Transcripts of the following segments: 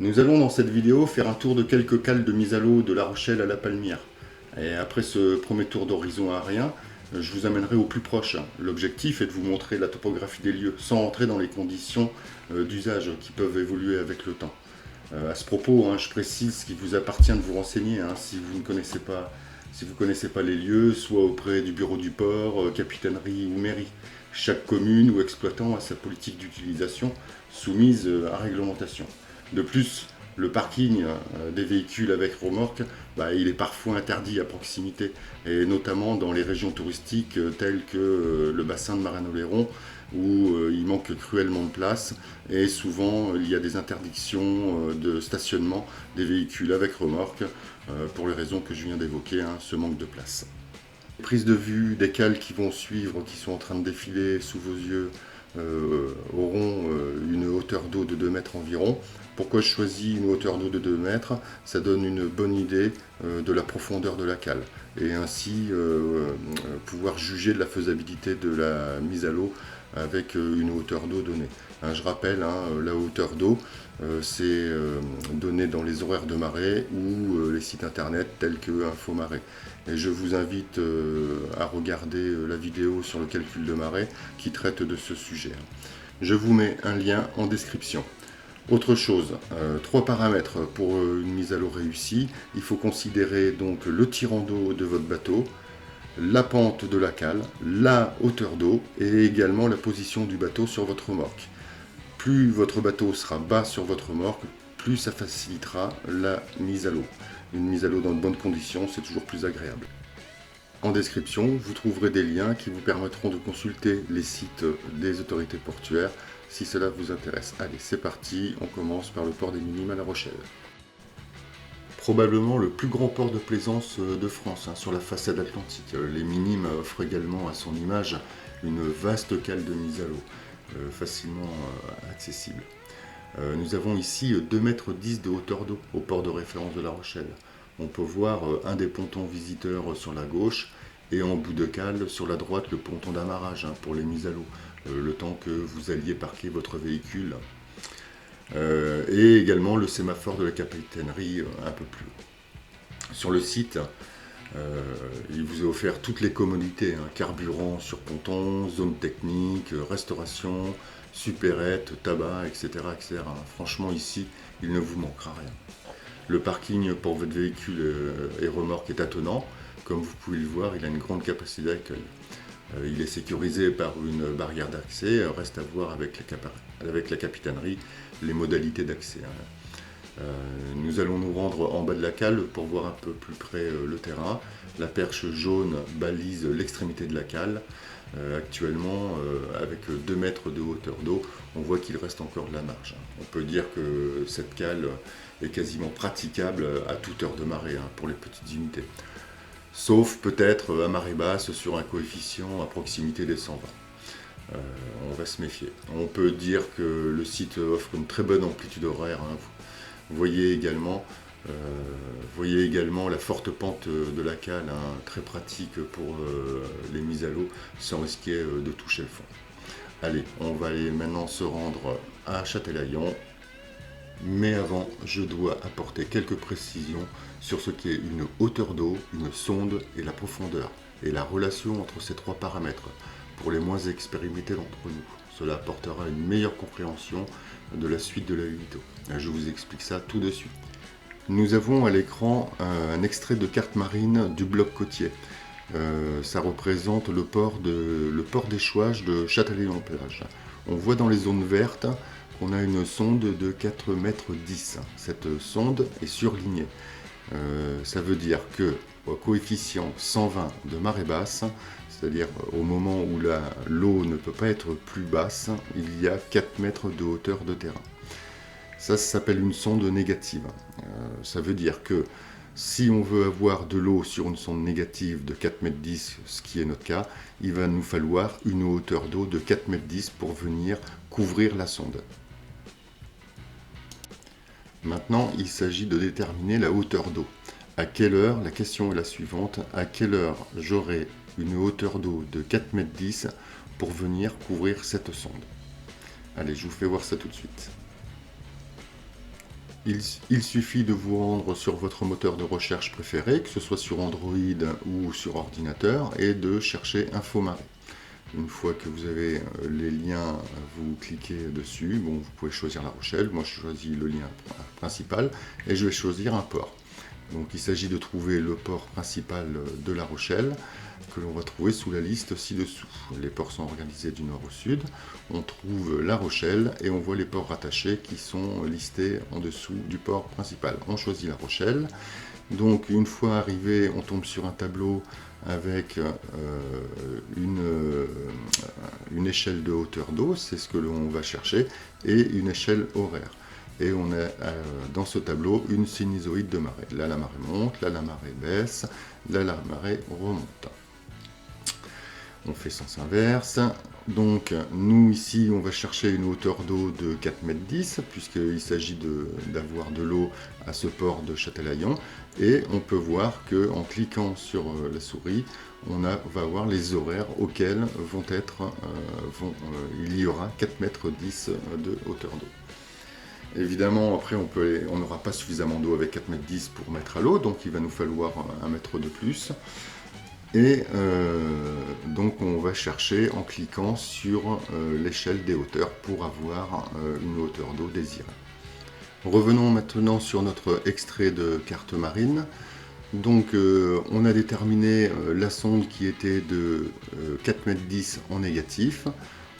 Nous allons dans cette vidéo faire un tour de quelques cales de mise à l'eau de La Rochelle à La Palmyre. Et après ce premier tour d'horizon aérien, je vous amènerai au plus proche. L'objectif est de vous montrer la topographie des lieux, sans entrer dans les conditions d'usage qui peuvent évoluer avec le temps. À ce propos, je précise qu'il vous appartient de vous renseigner si vous ne connaissez pas les lieux, soit auprès du bureau du port, capitainerie ou mairie. Chaque commune ou exploitant a sa politique d'utilisation soumise à réglementation. De plus, le parking des véhicules avec remorque, il est parfois interdit à proximité, et notamment dans les régions touristiques telles que le bassin de Marin-Oléron, où il manque cruellement de place, et souvent il y a des interdictions de stationnement des véhicules avec remorque, pour les raisons que je viens d'évoquer, ce manque de place. Les prises de vue des cales qui vont suivre, qui sont en train de défiler sous vos yeux, auront une hauteur d'eau de 2 mètres environ. Pourquoi je choisis une hauteur d'eau de 2 mètres? Ça donne une bonne idée de la profondeur de la cale et ainsi pouvoir juger de la faisabilité de la mise à l'eau avec une hauteur d'eau donnée. Je rappelle, la hauteur d'eau, c'est donné dans les horaires de marée ou les sites internet tels que Infomarée. Et je vous invite à regarder la vidéo sur le calcul de marée qui traite de ce sujet. Je vous mets un lien en description. Autre chose, 3 paramètres pour une mise à l'eau réussie. Il faut considérer donc le tirant d'eau de votre bateau, la pente de la cale, la hauteur d'eau et également la position du bateau sur votre remorque. Plus votre bateau sera bas sur votre remorque, plus ça facilitera la mise à l'eau. Une mise à l'eau dans de bonnes conditions, c'est toujours plus agréable. En description, vous trouverez des liens qui vous permettront de consulter les sites des autorités portuaires si cela vous intéresse. Allez, c'est parti, on commence par le port des Minimes à La Rochelle. Probablement le plus grand port de plaisance de France, sur la façade atlantique. Les Minimes offrent également à son image une vaste cale de mise à l'eau, facilement accessible. Nous avons ici 2,10 mètres de hauteur d'eau au port de référence de La Rochelle. On peut voir un des pontons visiteurs sur la gauche et en bout de cale sur la droite le ponton d'amarrage pour les mises à l'eau, le temps que vous alliez parquer votre véhicule. Et également le sémaphore de la capitainerie un peu plus haut. Sur le site, il vous est offert toutes les commodités, carburant sur ponton, zone technique, restauration, supérette, tabac, etc., etc. Franchement ici, il ne vous manquera rien. Le parking pour votre véhicule et remorque est attenant. Comme vous pouvez le voir, il a une grande capacité d'accueil. Il est sécurisé par une barrière d'accès. Reste à voir avec la capitainerie les modalités d'accès. Nous allons nous rendre en bas de la cale pour voir un peu plus près le terrain. La perche jaune balise l'extrémité de la cale. Actuellement, avec 2 mètres de hauteur d'eau, on voit qu'il reste encore de la marge. On peut dire que cette cale est quasiment praticable à toute heure de marée pour les petites unités. Sauf peut-être à marée basse sur un coefficient à proximité des 120. On va se méfier. On peut dire que le site offre une très bonne amplitude horaire. Vous voyez également la forte pente de la cale, très pratique pour les mises à l'eau sans risquer de toucher le fond. Allez, on va aller maintenant se rendre à Châtelaillon. Mais avant, je dois apporter quelques précisions sur ce qu'est une hauteur d'eau, une sonde et la profondeur, et la relation entre ces 3 paramètres pour les moins expérimentés d'entre nous. Cela apportera une meilleure compréhension de la suite de la vidéo. Je vous explique ça tout de suite. Nous avons à l'écran un extrait de carte marine du bloc côtier. Ça représente le port d'échouage de Châtelaillon-Plage. On voit dans les zones vertes qu'on a une sonde de 4,10 mètres. Cette sonde est surlignée. Ça veut dire que au coefficient 120 de marée basse, c'est-à-dire au moment où l'eau ne peut pas être plus basse, il y a 4 mètres de hauteur de terrain. Ça s'appelle une sonde négative. Ça veut dire que si on veut avoir de l'eau sur une sonde négative de 4,10 mètres, ce qui est notre cas, il va nous falloir une hauteur d'eau de 4,10 mètres pour venir couvrir la sonde. Maintenant, il s'agit de déterminer la hauteur d'eau. À quelle heure, la question est la suivante, à quelle heure j'aurai une hauteur d'eau de 4,10 mètres pour venir couvrir cette sonde? Allez, je vous fais voir ça tout de suite. Il suffit de vous rendre sur votre moteur de recherche préféré, que ce soit sur Android ou sur ordinateur, et de chercher InfoMarée. Une fois que vous avez les liens, vous cliquez dessus. Bon, vous pouvez choisir La Rochelle. Moi, je choisis le lien principal et je vais choisir un port. Donc, il s'agit de trouver le port principal de La Rochelle que l'on va trouver sous la liste ci-dessous. Les ports sont organisés du nord au sud. On trouve La Rochelle et on voit les ports rattachés qui sont listés en dessous du port principal. On choisit La Rochelle. Donc, une fois arrivé, on tombe sur un tableau avec une échelle de hauteur d'eau, c'est ce que l'on va chercher, et une échelle horaire. Et on a dans ce tableau une sinusoïde de marée. Là, la marée monte, là, la marée baisse, là, la marée remonte. On fait sens inverse. Donc, nous, ici, on va chercher une hauteur d'eau de 4,10 m, puisqu'il s'agit d'avoir de l'eau à ce port de Châtelaillon. Et on peut voir qu'en cliquant sur la souris, on va avoir les horaires auxquels il y aura 4,10 m de hauteur d'eau. Évidemment, après, on n'aura pas suffisamment d'eau avec 4,10 m pour mettre à l'eau, donc il va nous falloir 1 mètre de plus. Et donc on va chercher en cliquant sur l'échelle des hauteurs pour avoir une hauteur d'eau désirée. Revenons maintenant sur notre extrait de carte marine. Donc on a déterminé la sonde qui était de 4,10 m en négatif.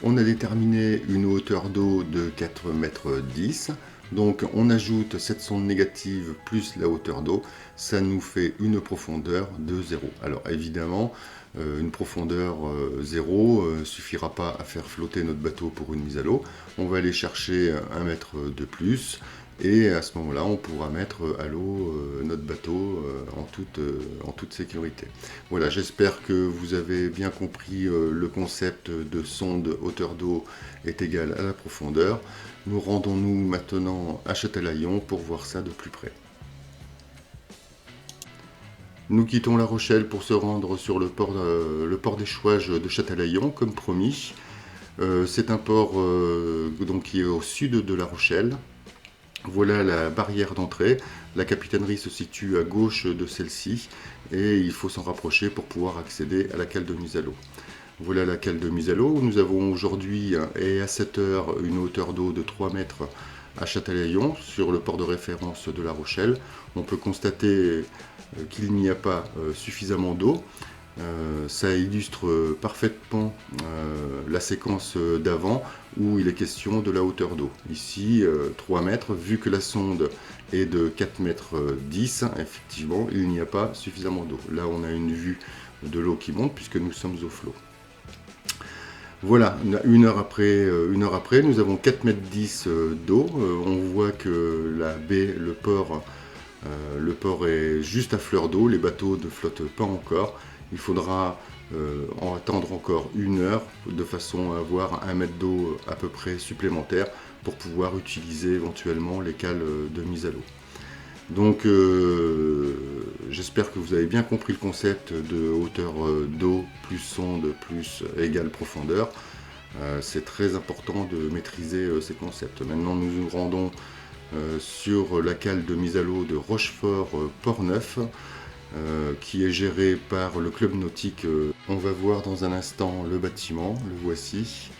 On a déterminé une hauteur d'eau de 4,10 m. Donc on ajoute cette sonde négative plus la hauteur d'eau, ça nous fait une profondeur de 0. Alors évidemment, une profondeur 0 suffira pas à faire flotter notre bateau pour une mise à l'eau. On va aller chercher 1 mètre de plus et à ce moment-là, on pourra mettre à l'eau notre bateau en toute sécurité. Voilà, j'espère que vous avez bien compris le concept de sonde hauteur d'eau est égal à la profondeur. Nous rendons-nous maintenant à Châtelaillon pour voir ça de plus près. Nous quittons La Rochelle pour se rendre sur le port d'échouage de Châtelaillon, comme promis. C'est un port donc, qui est au sud de La Rochelle. Voilà la barrière d'entrée. La capitainerie se situe à gauche de celle-ci et il faut s'en rapprocher pour pouvoir accéder à la cale de mise à l'eau. Voilà la cale de mise à l'eau. Nous avons aujourd'hui et à 7 heures une hauteur d'eau de 3 mètres à Châtelaillon sur le port de référence de La Rochelle. On peut constater qu'il n'y a pas suffisamment d'eau. Ça illustre parfaitement la séquence d'avant où il est question de la hauteur d'eau. Ici, 3 mètres, vu que la sonde est de 4,10 m, effectivement, il n'y a pas suffisamment d'eau. Là, on a une vue de l'eau qui monte puisque nous sommes au flot. Voilà, une heure après, nous avons 4,10 m d'eau. On voit que la baie, le port est juste à fleur d'eau. Les bateaux ne flottent pas encore. Il faudra en attendre encore 1 heure de façon à avoir 1 mètre d'eau à peu près supplémentaire pour pouvoir utiliser éventuellement les cales de mise à l'eau. Donc j'espère que vous avez bien compris le concept de hauteur d'eau plus sonde plus égale profondeur. C'est très important de maîtriser ces concepts. Maintenant nous nous rendons sur la cale de mise à l'eau de Rochefort-Portneuf qui est gérée par le club nautique. On va voir dans un instant le bâtiment, le voici.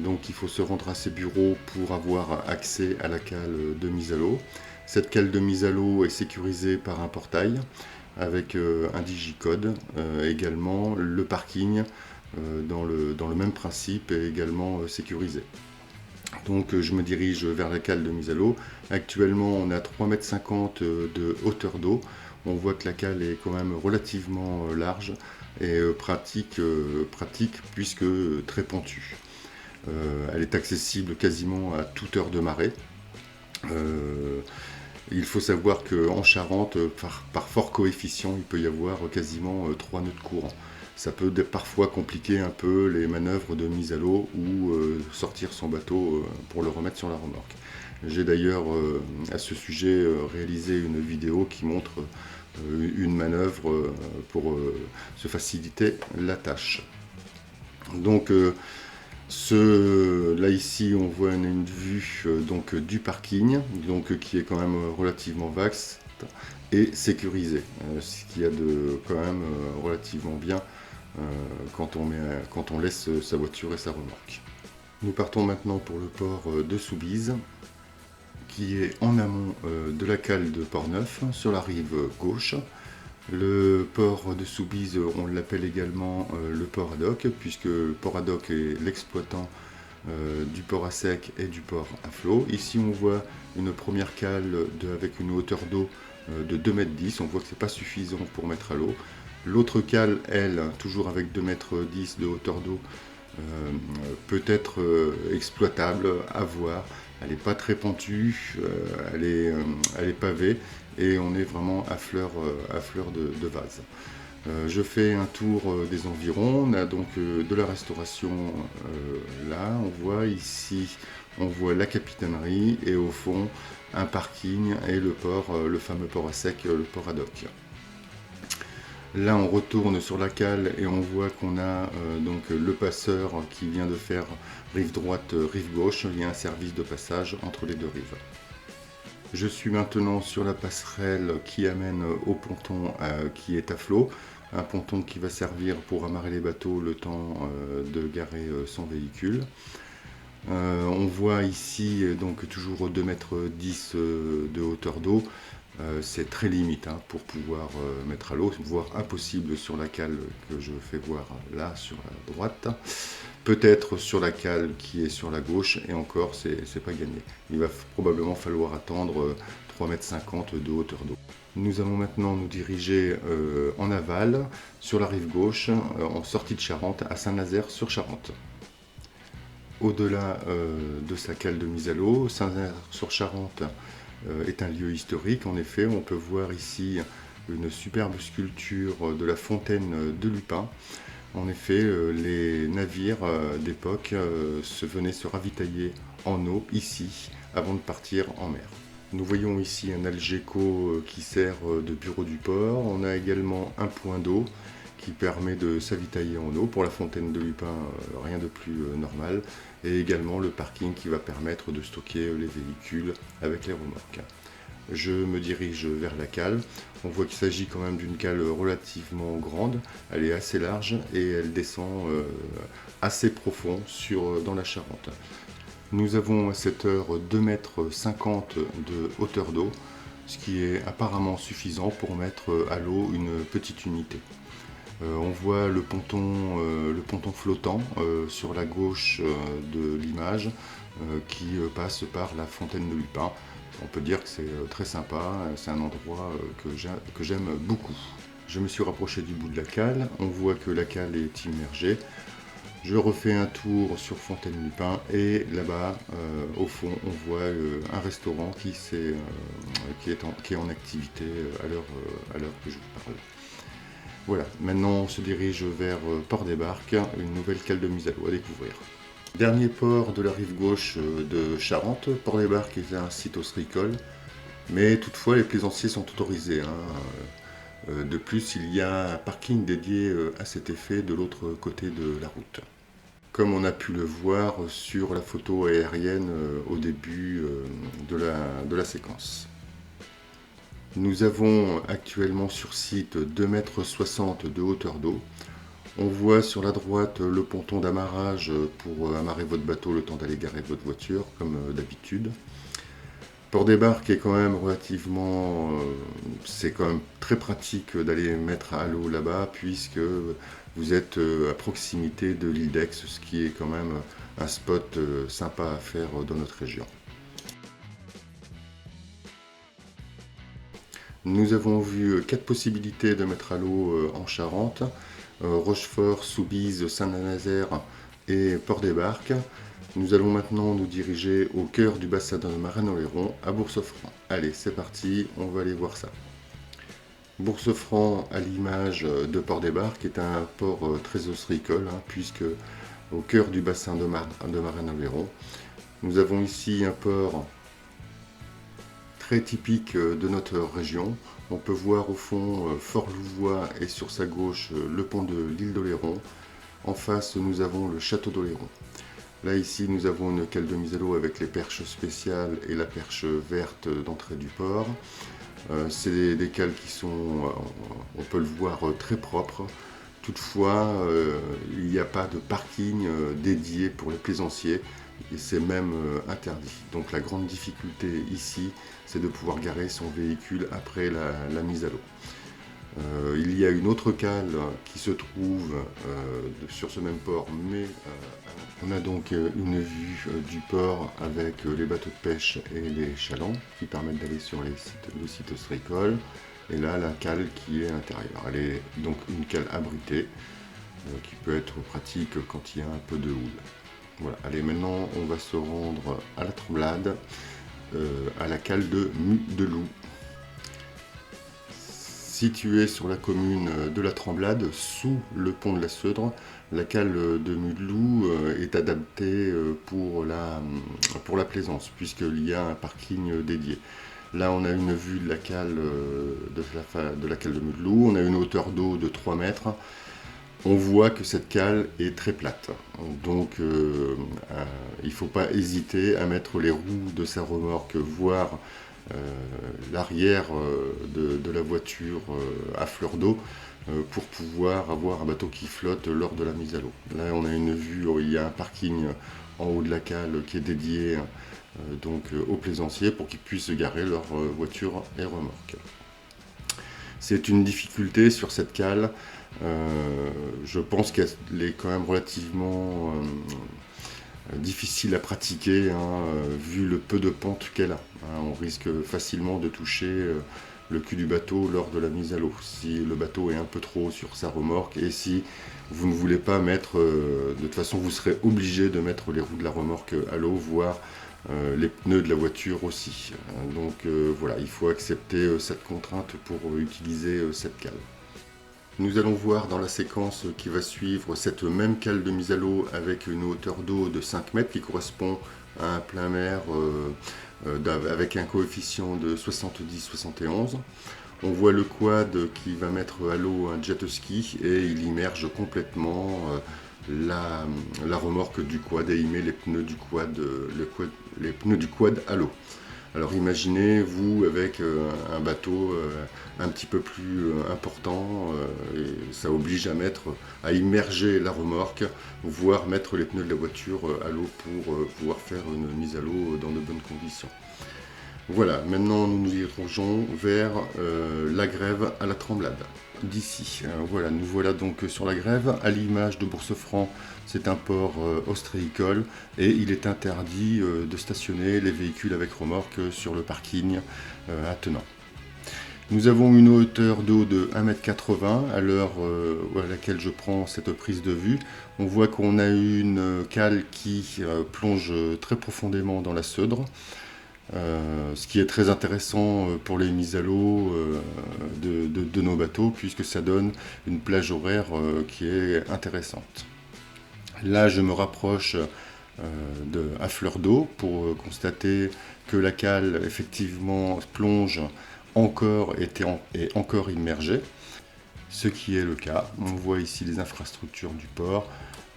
Donc il faut se rendre à ces bureaux pour avoir accès à la cale de mise à l'eau. Cette cale de mise à l'eau est sécurisée par un portail avec un digicode. Également le parking dans le même principe est également sécurisé. Donc je me dirige vers la cale de mise à l'eau. Actuellement on a 3,50 m de hauteur d'eau. On voit que la cale est quand même relativement large et pratique puisque très pentue. Elle est accessible quasiment à toute heure de marée. Il faut savoir qu'en Charente, par fort coefficient, il peut y avoir quasiment 3 nœuds de courant. Ça peut parfois compliquer un peu les manœuvres de mise à l'eau ou sortir son bateau pour le remettre sur la remorque. J'ai d'ailleurs à ce sujet réalisé une vidéo qui montre une manœuvre pour se faciliter la tâche. Donc Là ici on voit une vue donc, du parking, donc, qui est quand même relativement vaste et sécurisé, ce qu'il y a de quand même relativement bien quand on laisse sa voiture et sa remorque. Nous partons maintenant pour le port de Soubise, qui est en amont de la cale de Port-Neuf, sur la rive gauche. Le port de Soubise, on l'appelle également le port ad hoc, puisque le port ad hoc est l'exploitant du port à sec et du port à flot. Ici on voit une première cale avec une hauteur d'eau de 2,10 m. On voit que c'est pas suffisant pour mettre à l'eau. L'autre cale, elle, toujours avec 2,10 m de hauteur d'eau, peut être exploitable, à voir. Elle n'est pas très pentue, elle est pavée et on est vraiment à fleur de vase. Je fais un tour des environs. On a donc de la restauration là. On voit la capitainerie et au fond un parking et le port, le fameux port à sec, le port ad hoc. Là, on retourne sur la cale et on voit qu'on a donc le passeur qui vient de faire rive droite, rive gauche. Il y a un service de passage entre les deux rives. Je suis maintenant sur la passerelle qui amène au ponton qui est à flot. Un ponton qui va servir pour amarrer les bateaux le temps de garer son véhicule. On voit ici donc toujours 2,10 m de hauteur d'eau. C'est très limite pour pouvoir mettre à l'eau, voire impossible sur la cale que je fais voir là sur la droite. Peut-être sur la cale qui est sur la gauche, et encore c'est pas gagné. Il va probablement falloir attendre 3,50 m de hauteur d'eau. Nous allons maintenant nous diriger en aval, sur la rive gauche, en sortie de Charente, à Saint-Nazaire-sur-Charente. Au-delà de sa cale de mise à l'eau, Saint-Nazaire-sur-Charente est un lieu historique. En effet, on peut voir ici une superbe sculpture de la fontaine de Lupin. En effet, les navires d'époque venaient se ravitailler en eau ici avant de partir en mer. Nous voyons ici un Algeco qui sert de bureau du port. On a également un point d'eau qui permet de s'avitailler en eau. Pour la fontaine de Lupin, rien de plus normal. Et également le parking qui va permettre de stocker les véhicules avec les remorques. Je me dirige vers la cale. On voit qu'il s'agit quand même d'une cale relativement grande. Elle est assez large et elle descend assez profond dans la Charente. Nous avons à cette heure 2,50 m de hauteur d'eau, ce qui est apparemment suffisant pour mettre à l'eau une petite unité. On voit le ponton flottant sur la gauche de l'image qui passe par la fontaine de Lupin. On peut dire que c'est très sympa, c'est un endroit que j'aime beaucoup. Je me suis rapproché du bout de la cale, on voit que la cale est immergée. Je refais un tour sur Fontaine Lupin et là-bas, au fond, on voit un restaurant qui est en activité à l'heure que je vous parle. Voilà, maintenant on se dirige vers Port des Barques, une nouvelle cale de mise à l'eau à découvrir. Dernier port de la rive gauche de Charente, Port des Barques est un site ostréicole, mais toutefois les plaisanciers sont autorisés. De plus, il y a un parking dédié à cet effet de l'autre côté de la route. Comme on a pu le voir sur la photo aérienne au début de la séquence. Nous avons actuellement sur site 2,60 m de hauteur d'eau. On voit sur la droite le ponton d'amarrage pour amarrer votre bateau le temps d'aller garer votre voiture, comme d'habitude. Port des Barques est quand même c'est quand même très pratique d'aller mettre à l'eau là-bas, puisque vous êtes à proximité de l'île d'Aix, ce qui est quand même un spot sympa à faire dans notre région. Nous avons vu 4 possibilités de mettre à l'eau en Charente, Rochefort, Soubise, Saint-Nazaire et Port des Barques. Nous allons maintenant nous diriger au cœur du bassin de Marennes-Oléron, à Bourg-Sofran. Allez, c'est parti, on va aller voir ça. Bourg-Sofran, à l'image de Port des Barques, est un port très ostréicole, puisque au cœur du bassin de Marennes-Oléron, nous avons ici un port très typique de notre région. On peut voir au fond Fort-Louvois et sur sa gauche le pont de l'île d'Oléron. En face, nous avons le château d'Oléron. Là ici nous avons une cale de mise à l'eau avec les perches spéciales et la perche verte d'entrée du port. C'est des cales qui sont, on peut le voir, très propres. Toutefois, il n'y a pas de parking dédié pour les plaisanciers et c'est même interdit. Donc la grande difficulté ici, c'est de pouvoir garer son véhicule après la mise à l'eau. Il y a une autre cale qui se trouve sur ce même port, mais on a donc une vue du port avec les bateaux de pêche et les chalands qui permettent d'aller sur le site ostréicole. Et là, la cale qui est à l'intérieur. Elle est donc une cale abritée qui peut être pratique quand il y a un peu de houle. Voilà, allez, maintenant on va se rendre à la Tremblade, à la cale de Mudeloup. Située sur la commune de la Tremblade, sous le pont de la Seudre, la cale de Mudeloup est adaptée pour la plaisance, puisqu'il y a un parking dédié. Là, on a une vue de la cale de la cale de Mudeloup, on a une hauteur d'eau de 3 mètres. On voit que cette cale est très plate, donc il ne faut pas hésiter à mettre les roues de sa remorque, voire l'arrière de la voiture à fleur d'eau pour pouvoir avoir un bateau qui flotte lors de la mise à l'eau. Là, on a une vue, il y a un parking en haut de la cale qui est dédié donc aux plaisanciers pour qu'ils puissent garer leur voiture et remorque. C'est une difficulté sur cette cale. Je pense qu'elle est quand même relativement difficile à pratiquer, hein, vu le peu de pente qu'elle a. Hein. On risque facilement de toucher le cul du bateau lors de la mise à l'eau, si le bateau est un peu trop haut sur sa remorque, et si vous ne voulez pas mettre, de toute façon vous serez obligé de mettre les roues de la remorque à l'eau, voire les pneus de la voiture aussi. Donc voilà, il faut accepter cette contrainte pour utiliser cette cale. Nous allons voir dans la séquence qui va suivre cette même cale de mise à l'eau avec une hauteur d'eau de 5 mètres qui correspond à un plein mer avec un coefficient de 70-71. On voit le quad qui va mettre à l'eau un jet ski et il immerge complètement la remorque du quad et il met les pneus du quad à l'eau. Alors imaginez vous avec un bateau un petit peu plus important, et ça oblige à immerger la remorque, voire mettre les pneus de la voiture à l'eau pour pouvoir faire une mise à l'eau dans de bonnes conditions. Voilà, maintenant nous nous dirigeons vers la Grève à la Tremblade. D'ici, voilà, nous voilà donc sur la Grève, à l'image de Bourse-Franc, c'est un port ostréicole et il est interdit de stationner les véhicules avec remorque sur le parking attenant. Nous avons une hauteur d'eau de 1,80 m à l'heure à laquelle je prends cette prise de vue. On voit qu'on a une cale qui plonge très profondément dans la Seudre. Ce qui est très intéressant pour les mises à l'eau de nos bateaux, puisque ça donne une plage horaire qui est intéressante. Là, je me rapproche à fleur d'eau pour constater que la cale, effectivement, plonge encore et encore immergée, ce qui est le cas. On voit ici les infrastructures du port.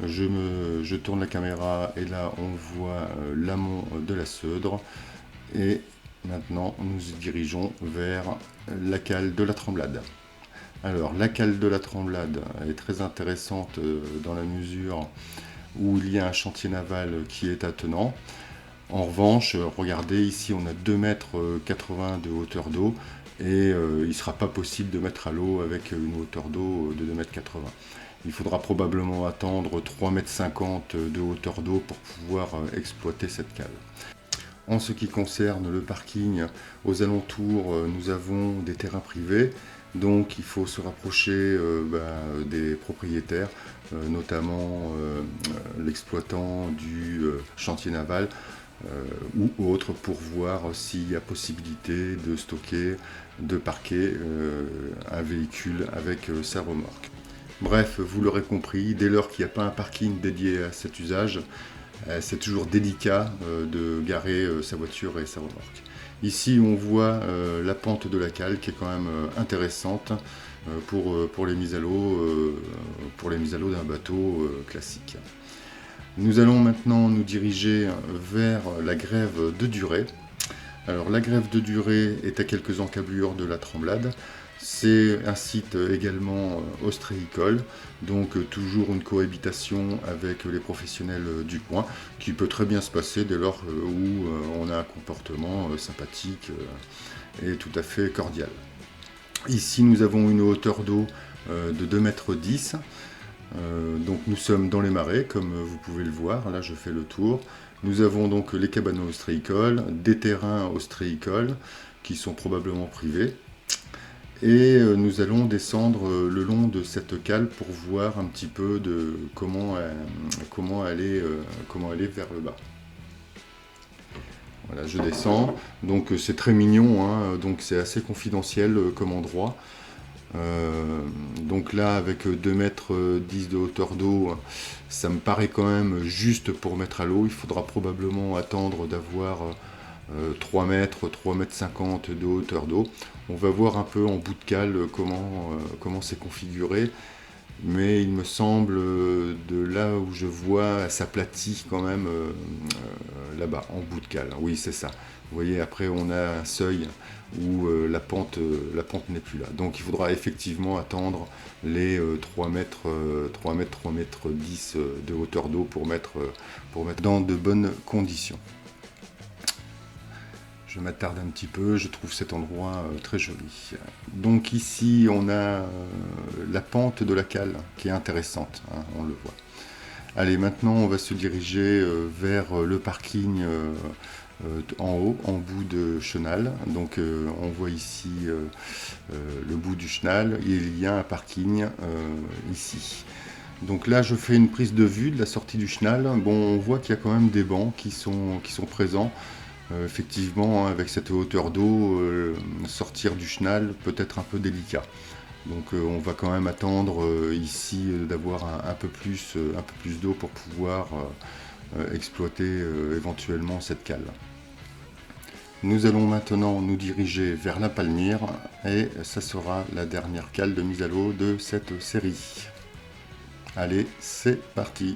Je tourne la caméra et là, on voit l'amont de la Seudre. Et maintenant, nous nous dirigeons vers la cale de la Tremblade. Alors, la cale de la Tremblade est très intéressante dans la mesure où il y a un chantier naval qui est attenant. En revanche, regardez, ici on a 2,80 m de hauteur d'eau et il ne sera pas possible de mettre à l'eau avec une hauteur d'eau de 2,80 m. Il faudra probablement attendre 3,50 m de hauteur d'eau pour pouvoir exploiter cette cale. En ce qui concerne le parking, aux alentours, nous avons des terrains privés, donc il faut se rapprocher des propriétaires, notamment l'exploitant du chantier naval ou autre, pour voir s'il y a possibilité de stocker, de parquer un véhicule avec sa remorque. Bref, vous l'aurez compris, dès lors qu'il n'y a pas un parking dédié à cet usage, c'est toujours délicat de garer sa voiture et sa remorque. Ici, on voit la pente de la cale qui est quand même intéressante pour les mises à l'eau d'un bateau classique. Nous allons maintenant nous diriger vers la grève de Duret. Alors la grève de Duret est à quelques encablures de la Tremblade. C'est un site également ostréicole, donc toujours une cohabitation avec les professionnels du coin, qui peut très bien se passer dès lors où on a un comportement sympathique et tout à fait cordial. Ici nous avons une hauteur d'eau de 2,10 m. Donc nous sommes dans les marais, comme vous pouvez le voir, là je fais le tour. Nous avons donc les cabanes ostréicoles, des terrains ostréicoles qui sont probablement privés. Et nous allons descendre le long de cette cale pour voir un petit peu de comment aller vers le bas. Voilà, je descends. Donc c'est très mignon, hein, donc c'est assez confidentiel comme endroit. Donc là, avec 2,10 m de hauteur d'eau, ça me paraît quand même juste pour mettre à l'eau. Il faudra probablement attendre d'avoir 3 mètres, 3,50 m de hauteur d'eau. On va voir un peu en bout de cale comment c'est configuré. Mais il me semble, de là où je vois, elle s'aplatit quand même là-bas, en bout de cale. Oui, c'est ça. Vous voyez, après on a un seuil où la pente n'est plus là. Donc il faudra effectivement attendre les 3 mètres, 10 de hauteur d'eau pour mettre dans de bonnes conditions. Je m'attarde un petit peu, je trouve cet endroit très joli. Donc ici on a la pente de la cale qui est intéressante, hein, on le voit. Allez, maintenant on va se diriger vers le parking en haut, en bout de chenal. Donc on voit ici le bout du chenal, et il y a un parking ici. Donc là je fais une prise de vue de la sortie du chenal. Bon, on voit qu'il y a quand même des bancs qui sont présents. Effectivement, avec cette hauteur d'eau, sortir du chenal peut être un peu délicat. Donc on va quand même attendre ici d'avoir un peu plus d'eau pour pouvoir exploiter éventuellement cette cale. Nous allons maintenant nous diriger vers la Palmyre et ça sera la dernière cale de mise à l'eau de cette série. Allez, c'est parti!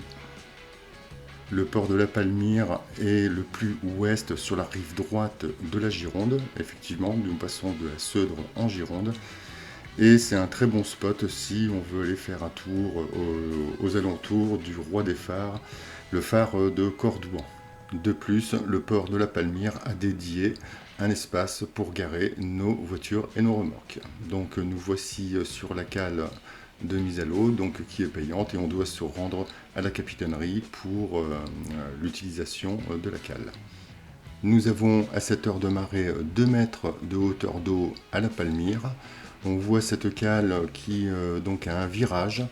Le port de la Palmyre est le plus ouest sur la rive droite de la Gironde. Effectivement, nous passons de la Seudre en Gironde. Et c'est un très bon spot si on veut aller faire un tour aux alentours du roi des phares, le phare de Cordouan. De plus, le port de la Palmyre a dédié un espace pour garer nos voitures et nos remorques. Donc nous voici sur la cale de mise à l'eau, donc qui est payante, et on doit se rendre à la capitainerie pour l'utilisation de la cale. Nous avons à cette heure de marée 2 mètres de hauteur d'eau à la Palmyre. On voit cette cale qui donc a un virage,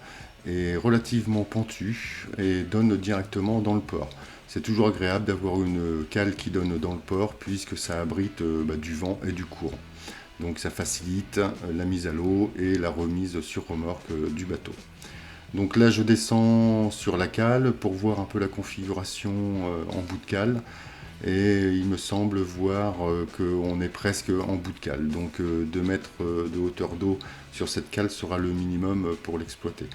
est relativement pentue et donne directement dans le port. C'est toujours agréable d'avoir une cale qui donne dans le port puisque ça abrite du vent et du courant. Donc ça facilite la mise à l'eau et la remise sur remorque du bateau. Donc là je descends sur la cale pour voir un peu la configuration en bout de cale. Et il me semble voir qu'on est presque en bout de cale. Donc 2 mètres de hauteur d'eau sur cette cale sera le minimum pour l'exploiter.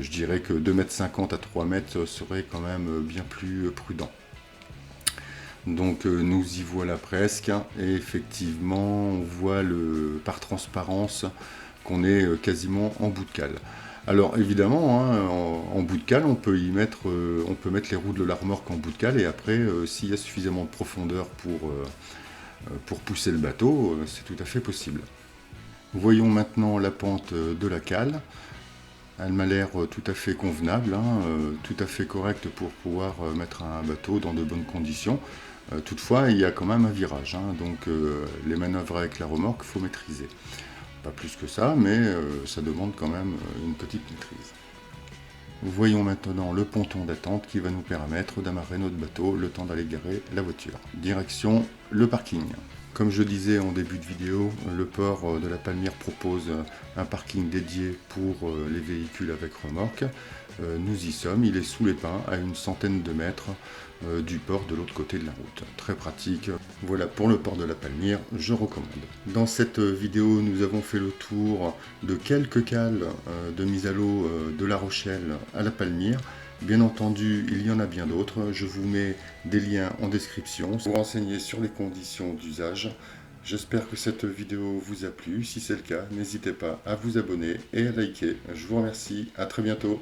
Je dirais que 2,50 m à 3 mètres serait quand même bien plus prudent. Donc nous y voilà presque, et effectivement on voit par transparence qu'on est quasiment en bout de cale. Alors évidemment, hein, en bout de cale, on peut mettre les roues de la remorque en bout de cale, et après, s'il y a suffisamment de profondeur pour pousser le bateau, c'est tout à fait possible. Voyons maintenant la pente de la cale. Elle m'a l'air tout à fait convenable, hein, tout à fait correcte pour pouvoir mettre un bateau dans de bonnes conditions. Toutefois, il y a quand même un virage, hein, donc les manœuvres avec la remorque, il faut maîtriser. Pas plus que ça, mais ça demande quand même une petite maîtrise. Voyons maintenant le ponton d'attente qui va nous permettre d'amarrer notre bateau le temps d'aller garer la voiture. Direction le parking. Comme je disais en début de vidéo, le port de la Palmyre propose un parking dédié pour les véhicules avec remorque. Nous y sommes, il est sous les pins, à une centaine de mètres du port de l'autre côté de la route. Très pratique. Voilà pour le port de la Palmyre, je recommande. Dans cette vidéo, nous avons fait le tour de quelques cales de mise à l'eau de La Rochelle à la Palmyre. Bien entendu, il y en a bien d'autres. Je vous mets des liens en description pour vous renseigner sur les conditions d'usage. J'espère que cette vidéo vous a plu. Si c'est le cas, n'hésitez pas à vous abonner et à liker. Je vous remercie. À très bientôt.